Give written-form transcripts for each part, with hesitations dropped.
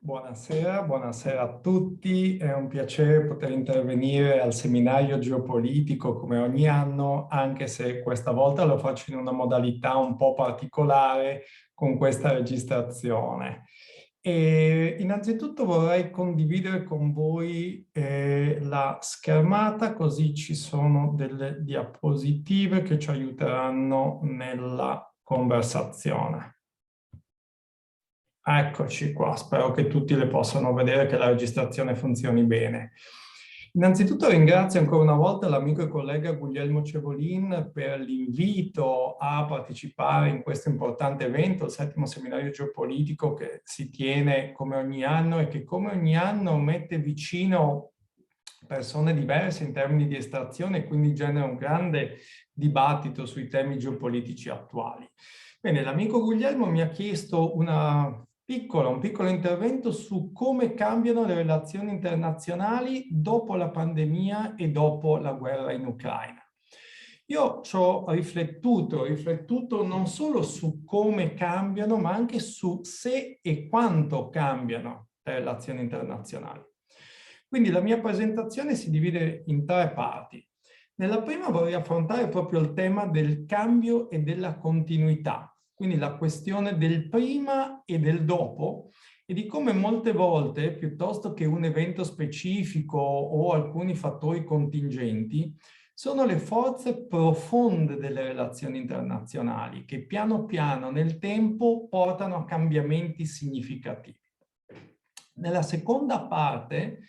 Buonasera, buonasera a tutti. È un piacere poter intervenire al seminario geopolitico come ogni anno, anche se questa volta lo faccio in una modalità un po' particolare con questa registrazione. E innanzitutto vorrei condividere con voi la schermata, così ci sono delle diapositive che ci aiuteranno nella conversazione. Eccoci qua, spero che tutti le possano vedere, che la registrazione funzioni bene. Innanzitutto ringrazio ancora una volta l'amico e collega Guglielmo Cevolin per l'invito a partecipare in questo importante evento, il 7° seminario geopolitico che si tiene come ogni anno e che come ogni anno mette vicino persone diverse in termini di estrazione e quindi genera un grande dibattito sui temi geopolitici attuali. Bene, l'amico Guglielmo mi ha chiesto un piccolo intervento su come cambiano le relazioni internazionali dopo la pandemia e dopo la guerra in Ucraina. Io ci ho riflettuto non solo su come cambiano, ma anche su se e quanto cambiano le relazioni internazionali. Quindi la mia presentazione si divide in 3 parti. Nella prima vorrei affrontare proprio il tema del cambio e della continuità, quindi la questione del prima e del dopo e di come molte volte, piuttosto che un evento specifico o alcuni fattori contingenti, sono le forze profonde delle relazioni internazionali che piano piano nel tempo portano a cambiamenti significativi. Nella seconda parte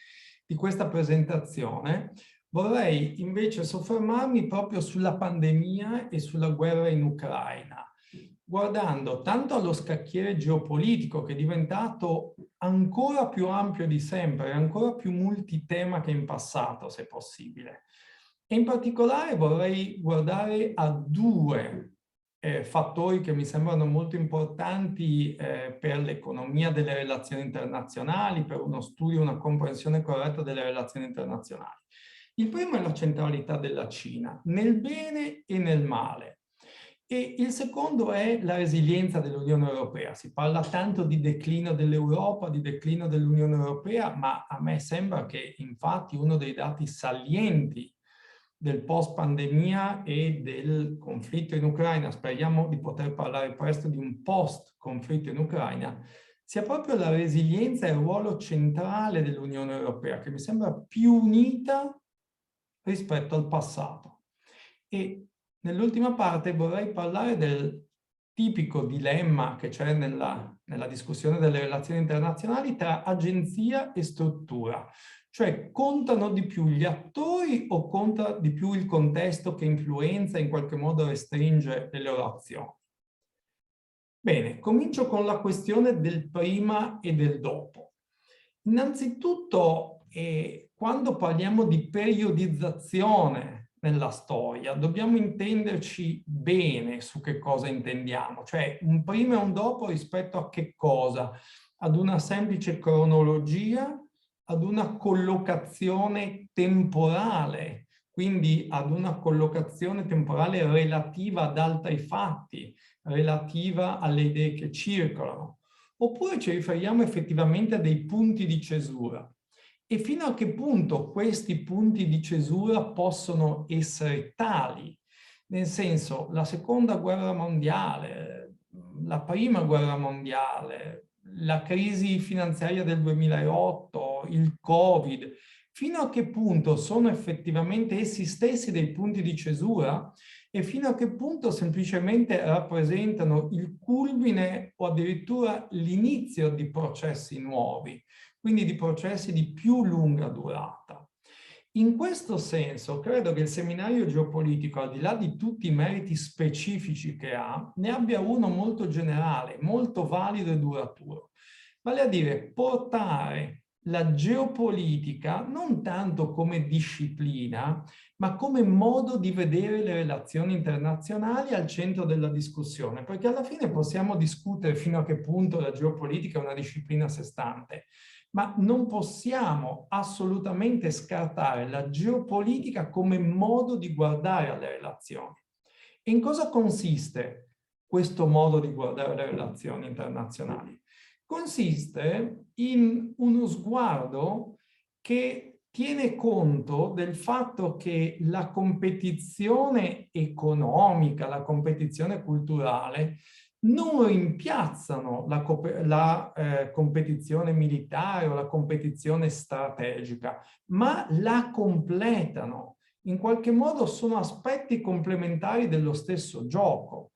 di questa presentazione vorrei invece soffermarmi proprio sulla pandemia e sulla guerra in Ucraina, guardando tanto allo scacchiere geopolitico che è diventato ancora più ampio di sempre, ancora più multitema che in passato, se possibile. E in particolare vorrei guardare a 2 fattori che mi sembrano molto importanti per l'economia delle relazioni internazionali, per uno studio, una comprensione corretta delle relazioni internazionali. Il primo è la centralità della Cina, nel bene e nel male. E il secondo è la resilienza dell'Unione Europea. Si parla tanto di declino dell'Europa, di declino dell'Unione Europea, ma a me sembra che infatti uno dei dati salienti del post-pandemia e del conflitto in Ucraina, speriamo di poter parlare presto di un post-conflitto in Ucraina, sia proprio la resilienza e il ruolo centrale dell'Unione Europea, che mi sembra più unita rispetto al passato. E nell'ultima parte vorrei parlare del tipico dilemma che c'è nella discussione delle relazioni internazionali tra agenzia e struttura. Cioè, contano di più gli attori o conta di più il contesto che influenza e in qualche modo restringe le loro azioni? Bene, comincio con la questione del prima e del dopo. Innanzitutto, quando parliamo di periodizzazione nella storia, dobbiamo intenderci bene su che cosa intendiamo, cioè un prima e un dopo rispetto a che cosa? Ad una semplice cronologia, ad una collocazione temporale, quindi ad una collocazione temporale relativa ad altri fatti, relativa alle idee che circolano, oppure ci riferiamo effettivamente a dei punti di cesura. E fino a che punto questi punti di cesura possono essere tali? Nel senso, la seconda guerra mondiale, la prima guerra mondiale, la crisi finanziaria del 2008, il Covid, fino a che punto sono effettivamente essi stessi dei punti di cesura e fino a che punto semplicemente rappresentano il culmine o addirittura l'inizio di processi nuovi, quindi di processi di più lunga durata. In questo senso, credo che il seminario geopolitico, al di là di tutti i meriti specifici che ha, ne abbia uno molto generale, molto valido e duraturo. Vale a dire portare la geopolitica non tanto come disciplina, ma come modo di vedere le relazioni internazionali al centro della discussione, perché alla fine possiamo discutere fino a che punto la geopolitica è una disciplina a sé stante, ma non possiamo assolutamente scartare la geopolitica come modo di guardare alle relazioni. E in cosa consiste questo modo di guardare le relazioni internazionali? consiste in uno sguardo che tiene conto del fatto che la competizione economica, la competizione culturale non rimpiazzano la competizione militare o la competizione strategica, ma la completano. In qualche modo sono aspetti complementari dello stesso gioco.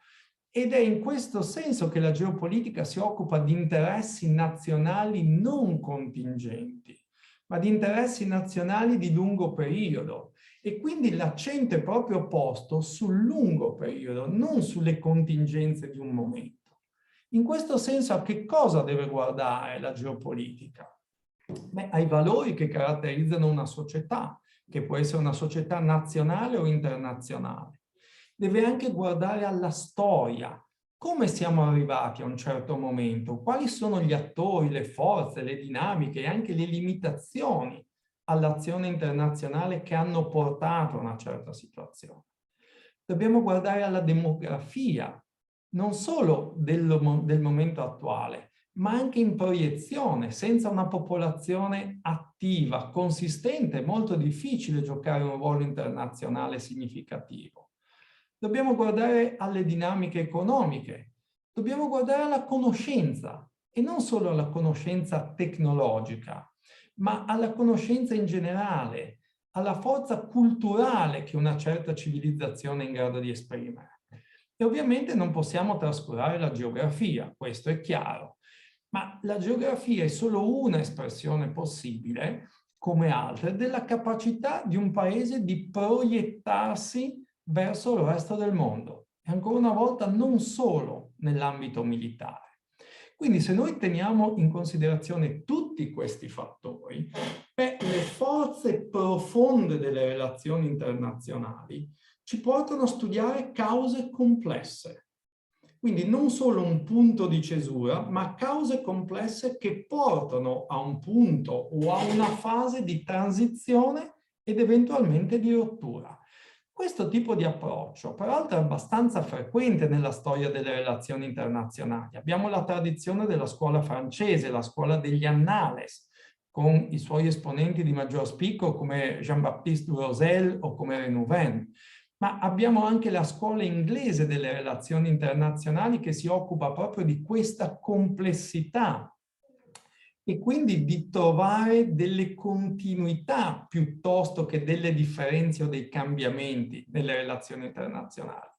Ed è in questo senso che la geopolitica si occupa di interessi nazionali non contingenti, ma di interessi nazionali di lungo periodo. E quindi l'accento è proprio posto sul lungo periodo, non sulle contingenze di un momento. In questo senso, a che cosa deve guardare la geopolitica? Beh, ai valori che caratterizzano una società, che può essere una società nazionale o internazionale. Deve anche guardare alla storia. Come siamo arrivati a un certo momento? Quali sono gli attori, le forze, le dinamiche e anche le limitazioni all'azione internazionale che hanno portato a una certa situazione? Dobbiamo guardare alla demografia, non solo del momento attuale, ma anche in proiezione. Senza una popolazione attiva, consistente, è molto difficile giocare un ruolo internazionale significativo. Dobbiamo guardare alle dinamiche economiche, dobbiamo guardare alla conoscenza, e non solo alla conoscenza tecnologica, ma alla conoscenza in generale, alla forza culturale che una certa civilizzazione è in grado di esprimere. E ovviamente non possiamo trascurare la geografia, questo è chiaro, ma la geografia è solo una espressione possibile, come altre, della capacità di un paese di proiettarsi verso il resto del mondo. E ancora una volta non solo nell'ambito militare. Quindi se noi teniamo in considerazione tutti questi fattori, le forze profonde delle relazioni internazionali ci portano a studiare cause complesse. Quindi non solo un punto di cesura, ma cause complesse che portano a un punto o a una fase di transizione ed eventualmente di rottura. Questo tipo di approccio, peraltro, è abbastanza frequente nella storia delle relazioni internazionali. Abbiamo la tradizione della scuola francese, la scuola degli annales, con i suoi esponenti di maggior spicco come Jean-Baptiste Rosel o come Renouvin. Ma abbiamo anche la scuola inglese delle relazioni internazionali che si occupa proprio di questa complessità e quindi di trovare delle continuità piuttosto che delle differenze o dei cambiamenti nelle relazioni internazionali.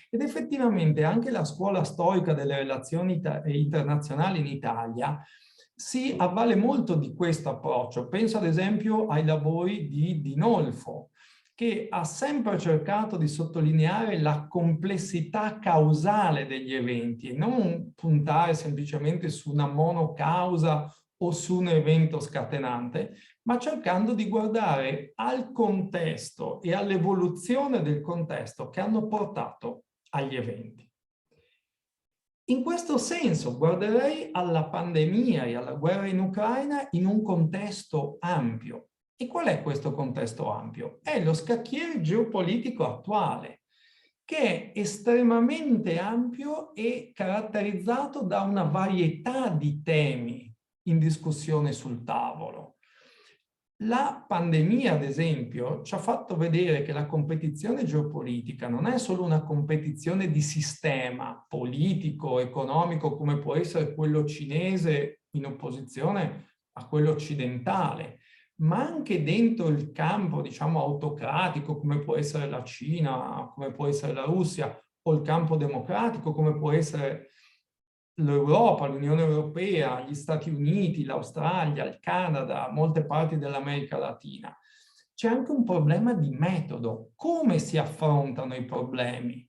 Ed effettivamente anche la scuola storica delle relazioni internazionali in Italia si avvale molto di questo approccio. Penso ad esempio ai lavori di Dinolfo, che ha sempre cercato di sottolineare la complessità causale degli eventi e non puntare semplicemente su una monocausa o su un evento scatenante, ma cercando di guardare al contesto e all'evoluzione del contesto che hanno portato agli eventi. In questo senso guarderei alla pandemia e alla guerra in Ucraina in un contesto ampio. E qual è questo contesto ampio? È lo scacchiere geopolitico attuale, che è estremamente ampio e caratterizzato da una varietà di temi in discussione sul tavolo. La pandemia, ad esempio, ci ha fatto vedere che la competizione geopolitica non è solo una competizione di sistema politico, economico, come può essere quello cinese in opposizione a quello occidentale, ma anche dentro il campo, diciamo, autocratico, come può essere la Cina, come può essere la Russia, o il campo democratico, come può essere l'Europa, l'Unione Europea, gli Stati Uniti, l'Australia, il Canada, molte parti dell'America Latina. C'è anche un problema di metodo. Come si affrontano i problemi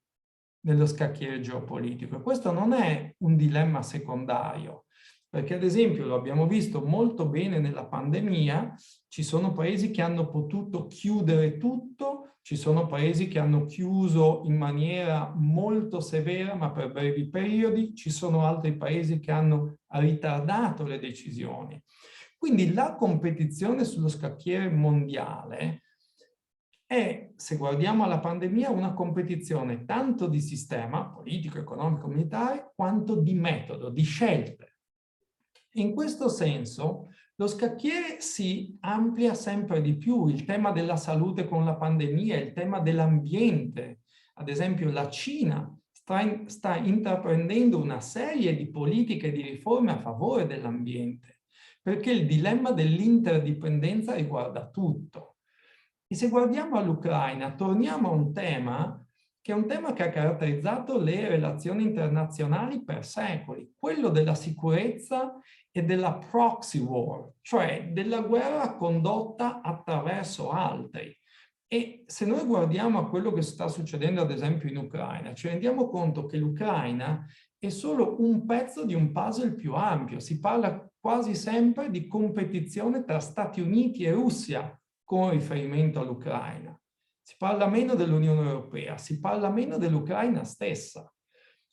nello scacchiere geopolitico? E questo non è un dilemma secondario, perché ad esempio lo abbiamo visto molto bene nella pandemia, ci sono paesi che hanno potuto chiudere tutto, ci sono paesi che hanno chiuso in maniera molto severa ma per brevi periodi, ci sono altri paesi che hanno ritardato le decisioni. Quindi la competizione sullo scacchiere mondiale è, se guardiamo alla pandemia, una competizione tanto di sistema, politico, economico, militare, quanto di metodo, di scelte. In questo senso, lo scacchiere si amplia sempre di più, il tema della salute con la pandemia, il tema dell'ambiente. Ad esempio, la Cina sta intraprendendo una serie di politiche di riforme a favore dell'ambiente, perché il dilemma dell'interdipendenza riguarda tutto. E se guardiamo all'Ucraina, torniamo a un tema che è un tema che ha caratterizzato le relazioni internazionali per secoli, quello della sicurezza e della proxy war, cioè della guerra condotta attraverso altri. E se noi guardiamo a quello che sta succedendo ad esempio in Ucraina, ci rendiamo conto che l'Ucraina è solo un pezzo di un puzzle più ampio. Si parla quasi sempre di competizione tra Stati Uniti e Russia con riferimento all'Ucraina. Si parla meno dell'Unione Europea, si parla meno dell'Ucraina stessa.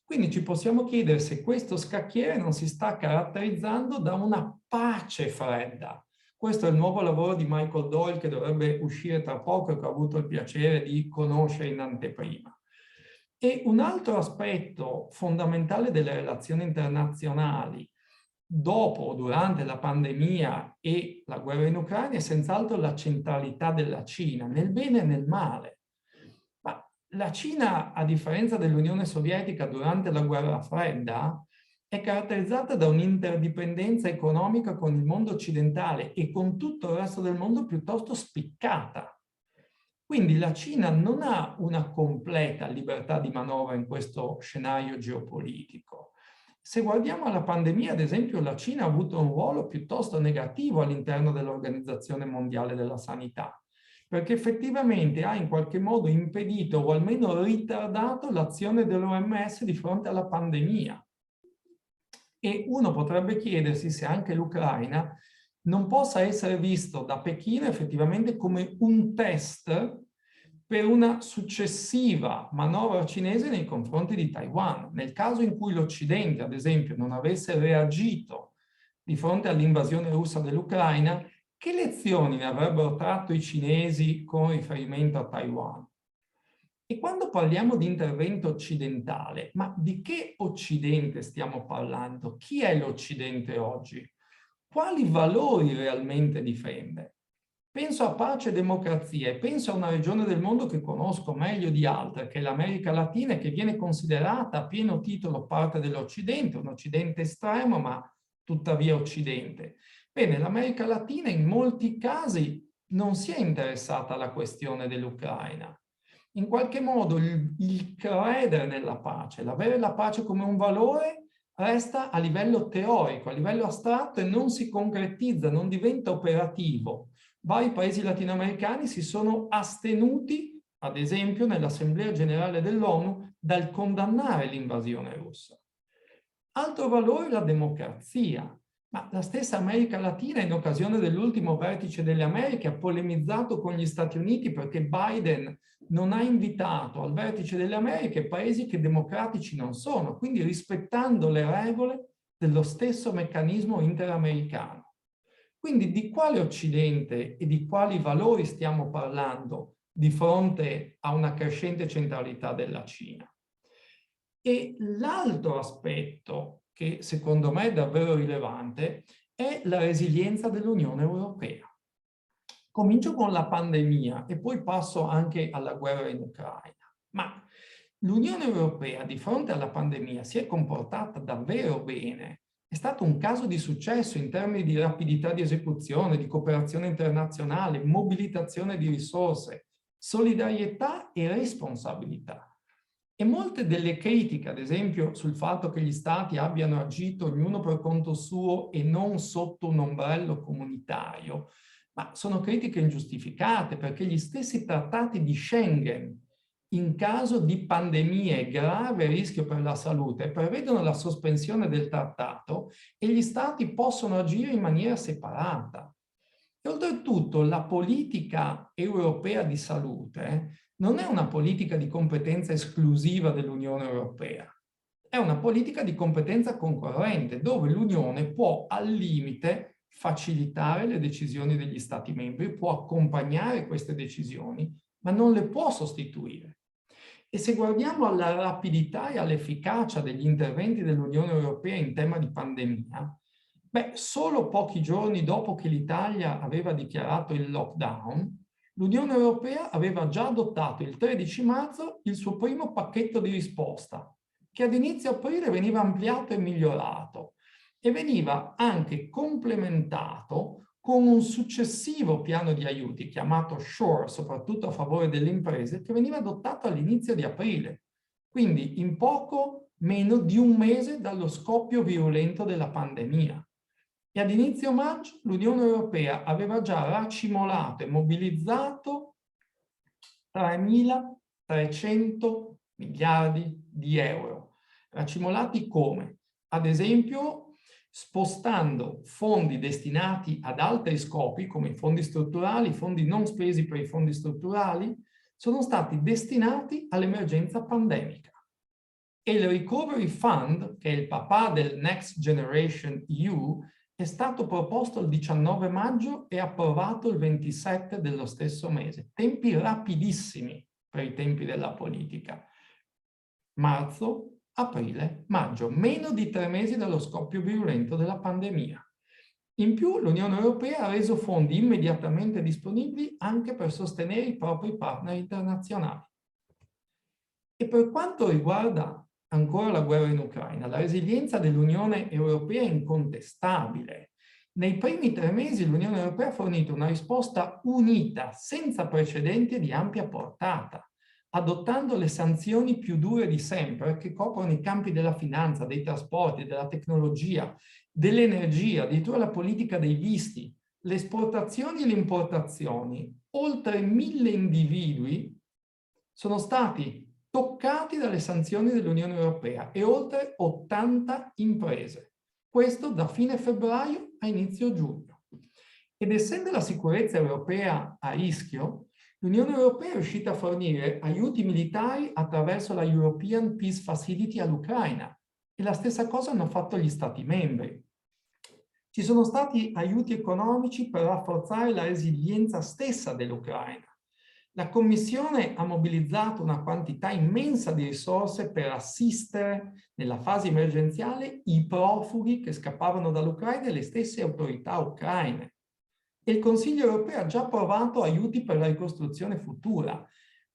Quindi ci possiamo chiedere se questo scacchiere non si sta caratterizzando da una pace fredda. Questo è il nuovo lavoro di Michael Doyle che dovrebbe uscire tra poco e che ho avuto il piacere di conoscere in anteprima. E un altro aspetto fondamentale delle relazioni internazionali dopo o durante la pandemia e la guerra in Ucraina è senz'altro la centralità della Cina, nel bene e nel male. Ma la Cina, a differenza dell'Unione Sovietica durante la guerra fredda, è caratterizzata da un'interdipendenza economica con il mondo occidentale e con tutto il resto del mondo piuttosto spiccata. Quindi la Cina non ha una completa libertà di manovra in questo scenario geopolitico. Se guardiamo alla pandemia, ad esempio, la Cina ha avuto un ruolo piuttosto negativo all'interno dell'Organizzazione Mondiale della Sanità, perché effettivamente ha in qualche modo impedito o almeno ritardato l'azione dell'OMS di fronte alla pandemia. E uno potrebbe chiedersi se anche l'Ucraina non possa essere visto da Pechino effettivamente come un test per una successiva manovra cinese nei confronti di Taiwan. Nel caso in cui l'Occidente, ad esempio, non avesse reagito di fronte all'invasione russa dell'Ucraina, che lezioni ne avrebbero tratto i cinesi con riferimento a Taiwan? E quando parliamo di intervento occidentale, ma di che Occidente stiamo parlando? Chi è l'Occidente oggi? Quali valori realmente difende? Penso a pace e democrazia e penso a una regione del mondo che conosco meglio di altre, che è l'America Latina, e che viene considerata a pieno titolo parte dell'Occidente, un Occidente estremo, ma tuttavia Occidente. Bene, l'America Latina in molti casi non si è interessata alla questione dell'Ucraina. In qualche modo il credere nella pace, l'avere la pace come un valore, resta a livello teorico, a livello astratto e non si concretizza, non diventa operativo. Vari paesi latinoamericani si sono astenuti, ad esempio nell'Assemblea Generale dell'ONU, dal condannare l'invasione russa. Altro valore è la democrazia. Ma la stessa America Latina, in occasione dell'ultimo vertice delle Americhe, ha polemizzato con gli Stati Uniti perché Biden non ha invitato al vertice delle Americhe paesi che democratici non sono, quindi rispettando le regole dello stesso meccanismo interamericano. Quindi di quale Occidente e di quali valori stiamo parlando di fronte a una crescente centralità della Cina? E l'altro aspetto che secondo me è davvero rilevante è la resilienza dell'Unione Europea. Comincio con la pandemia e poi passo anche alla guerra in Ucraina. Ma l'Unione Europea di fronte alla pandemia si è comportata davvero bene. È stato un caso di successo in termini di rapidità di esecuzione, di cooperazione internazionale, mobilitazione di risorse, solidarietà e responsabilità. E molte delle critiche, ad esempio, sul fatto che gli stati abbiano agito ognuno per conto suo e non sotto un ombrello comunitario, ma sono critiche ingiustificate perché gli stessi trattati di Schengen, in caso di pandemie e grave rischio per la salute, prevedono la sospensione del trattato e gli stati possono agire in maniera separata. E oltretutto la politica europea di salute non è una politica di competenza esclusiva dell'Unione Europea, è una politica di competenza concorrente dove l'Unione può al limite facilitare le decisioni degli Stati membri, può accompagnare queste decisioni, ma non le può sostituire. E se guardiamo alla rapidità e all'efficacia degli interventi dell'Unione Europea in tema di pandemia, Beh, solo pochi giorni dopo che l'Italia aveva dichiarato il lockdown, l'Unione Europea aveva già adottato il 13 marzo il suo primo pacchetto di risposta, che ad inizio aprile veniva ampliato e migliorato e veniva anche complementato con un successivo piano di aiuti chiamato SURE, soprattutto a favore delle imprese, che veniva adottato all'inizio di aprile, quindi in poco meno di un mese dallo scoppio virulento della pandemia. E ad inizio maggio l'Unione Europea aveva già racimolato e mobilizzato 3.300 miliardi di euro. Racimolati come? Ad esempio, spostando fondi destinati ad altri scopi, come i fondi strutturali, i fondi non spesi per i fondi strutturali, sono stati destinati all'emergenza pandemica. E il Recovery Fund, che è il papà del Next Generation EU, è stato proposto il 19 maggio e approvato il 27 dello stesso mese. Tempi rapidissimi per i tempi della politica. Marzo, aprile, maggio, meno di 3 mesi dallo scoppio virulento della pandemia. In più, l'Unione Europea ha reso fondi immediatamente disponibili anche per sostenere i propri partner internazionali. E per quanto riguarda ancora la guerra in Ucraina, la resilienza dell'Unione Europea è incontestabile. Nei primi 3 mesi l'Unione Europea ha fornito una risposta unita, senza precedenti e di ampia portata, adottando le sanzioni più dure di sempre, che coprono i campi della finanza, dei trasporti, della tecnologia, dell'energia, addirittura la politica dei visti, le esportazioni e le importazioni. Oltre 1.000 individui sono stati toccati dalle sanzioni dell'Unione Europea e oltre 80 imprese. Questo da fine febbraio a inizio giugno. Ed essendo la sicurezza europea a rischio, l'Unione Europea è riuscita a fornire aiuti militari attraverso la European Peace Facility all'Ucraina e la stessa cosa hanno fatto gli Stati membri. Ci sono stati aiuti economici per rafforzare la resilienza stessa dell'Ucraina. La Commissione ha mobilizzato una quantità immensa di risorse per assistere nella fase emergenziale i profughi che scappavano dall'Ucraina e le stesse autorità ucraine. E il Consiglio europeo ha già approvato aiuti per la ricostruzione futura,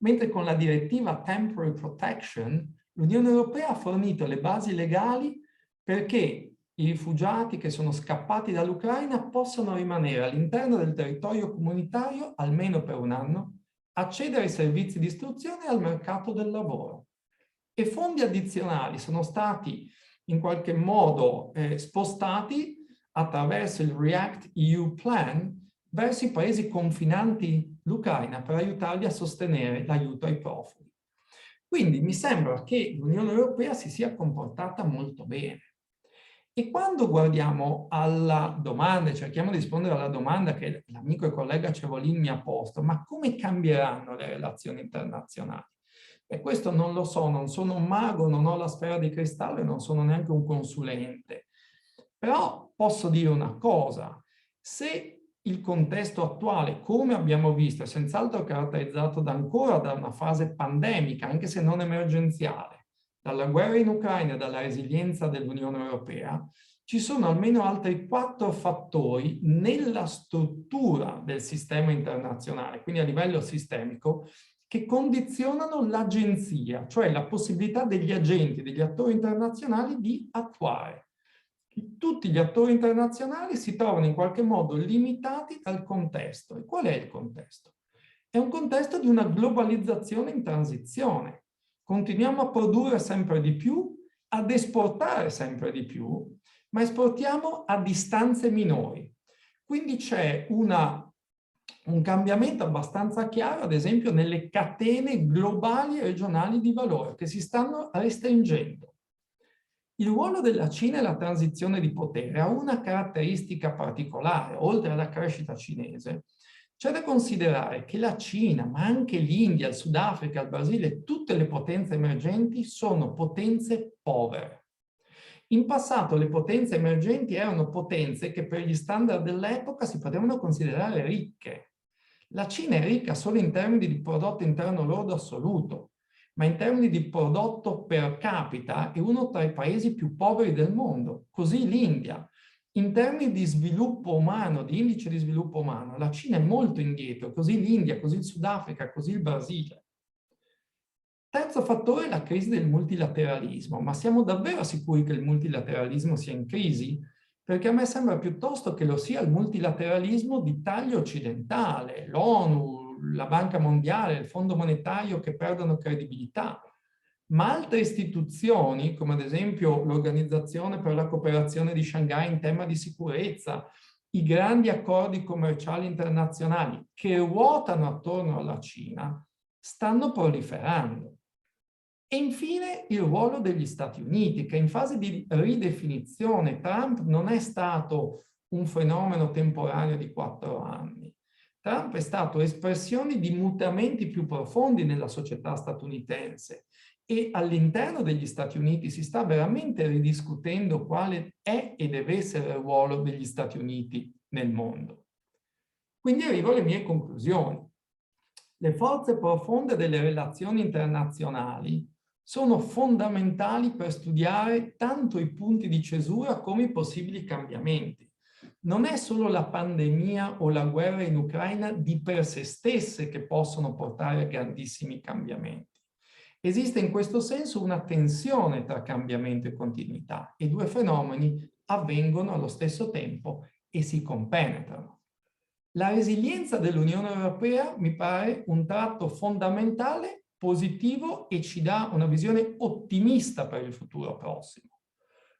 mentre con la direttiva Temporary Protection l'Unione Europea ha fornito le basi legali perché i rifugiati che sono scappati dall'Ucraina possano rimanere all'interno del territorio comunitario almeno per un anno, accedere ai servizi di istruzione e al mercato del lavoro. E fondi addizionali sono stati in qualche modo spostati attraverso il React EU Plan verso i paesi confinanti l'Ucraina per aiutarli a sostenere l'aiuto ai profughi. Quindi mi sembra che l'Unione Europea si sia comportata molto bene. E quando guardiamo alla domanda, cerchiamo di rispondere alla domanda che l'amico e collega Cevolin mi ha posto, ma come cambieranno le relazioni internazionali? E questo non lo so, non sono un mago, non ho la sfera di cristallo e non sono neanche un consulente. Però posso dire una cosa, se il contesto attuale, come abbiamo visto, è senz'altro caratterizzato ancora da una fase pandemica, anche se non emergenziale, dalla guerra in Ucraina e dalla resilienza dell'Unione Europea, ci sono almeno altri 4 fattori nella struttura del sistema internazionale, quindi a livello sistemico, che condizionano l'agenzia, cioè la possibilità degli agenti, degli attori internazionali di attuare. Tutti gli attori internazionali si trovano in qualche modo limitati dal contesto. E qual è il contesto? È un contesto di una globalizzazione in transizione. Continuiamo a produrre sempre di più, ad esportare sempre di più, ma esportiamo a distanze minori. Quindi c'è un cambiamento abbastanza chiaro, ad esempio, nelle catene globali e regionali di valore che si stanno restringendo. Il ruolo della Cina e la transizione di potere ha una caratteristica particolare, oltre alla crescita cinese. C'è da considerare che la Cina, ma anche l'India, il Sudafrica, il Brasile, tutte le potenze emergenti sono potenze povere. In passato le potenze emergenti erano potenze che per gli standard dell'epoca si potevano considerare ricche. La Cina è ricca solo in termini di prodotto interno lordo assoluto, ma in termini di prodotto per capita è uno tra i paesi più poveri del mondo. Così l'India. In termini di sviluppo umano, di indice di sviluppo umano, la Cina è molto indietro, così l'India, così il Sudafrica, così il Brasile. Terzo fattore è la crisi del multilateralismo. Ma siamo davvero sicuri che il multilateralismo sia in crisi? Perché a me sembra piuttosto che lo sia il multilateralismo di taglio occidentale, l'ONU, la Banca Mondiale, il Fondo Monetario che perdono credibilità. Ma altre istituzioni, come ad esempio l'Organizzazione per la cooperazione di Shanghai in tema di sicurezza, i grandi accordi commerciali internazionali che ruotano attorno alla Cina, stanno proliferando. E infine il ruolo degli Stati Uniti, che in fase di ridefinizione Trump non è stato un fenomeno temporaneo di 4 anni. Trump è stato espressione di mutamenti più profondi nella società statunitense e all'interno degli Stati Uniti si sta veramente ridiscutendo quale è e deve essere il ruolo degli Stati Uniti nel mondo. Quindi arrivo alle mie conclusioni. Le forze profonde delle relazioni internazionali sono fondamentali per studiare tanto i punti di cesura come i possibili cambiamenti. Non è solo la pandemia o la guerra in Ucraina di per sé stesse che possono portare a grandissimi cambiamenti. Esiste in questo senso una tensione tra cambiamento e continuità e due fenomeni avvengono allo stesso tempo e si compenetrano. La resilienza dell'Unione Europea mi pare un tratto fondamentale, positivo e ci dà una visione ottimista per il futuro prossimo.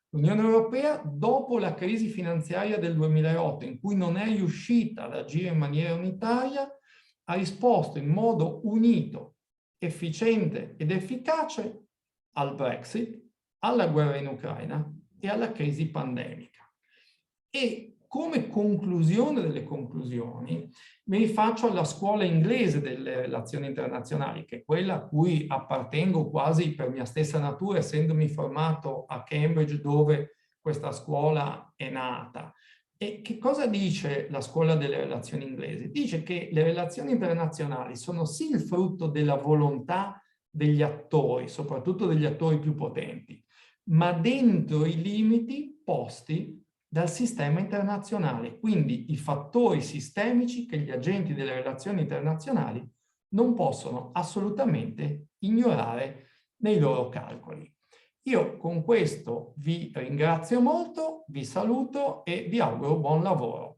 L'Unione Europea, dopo la crisi finanziaria del 2008, in cui non è riuscita ad agire in maniera unitaria, ha risposto in modo unito, efficiente ed efficace al Brexit, alla guerra in Ucraina e alla crisi pandemica. E come conclusione delle conclusioni mi rifaccio alla scuola inglese delle relazioni internazionali, che è quella a cui appartengo quasi per mia stessa natura, essendomi formato a Cambridge, dove questa scuola è nata. E che cosa dice la scuola delle relazioni inglesi? Dice che le relazioni internazionali sono sì il frutto della volontà degli attori, soprattutto degli attori più potenti, ma dentro i limiti posti dal sistema internazionale, quindi i fattori sistemici che gli agenti delle relazioni internazionali non possono assolutamente ignorare nei loro calcoli. Io con questo vi ringrazio molto, vi saluto e vi auguro buon lavoro.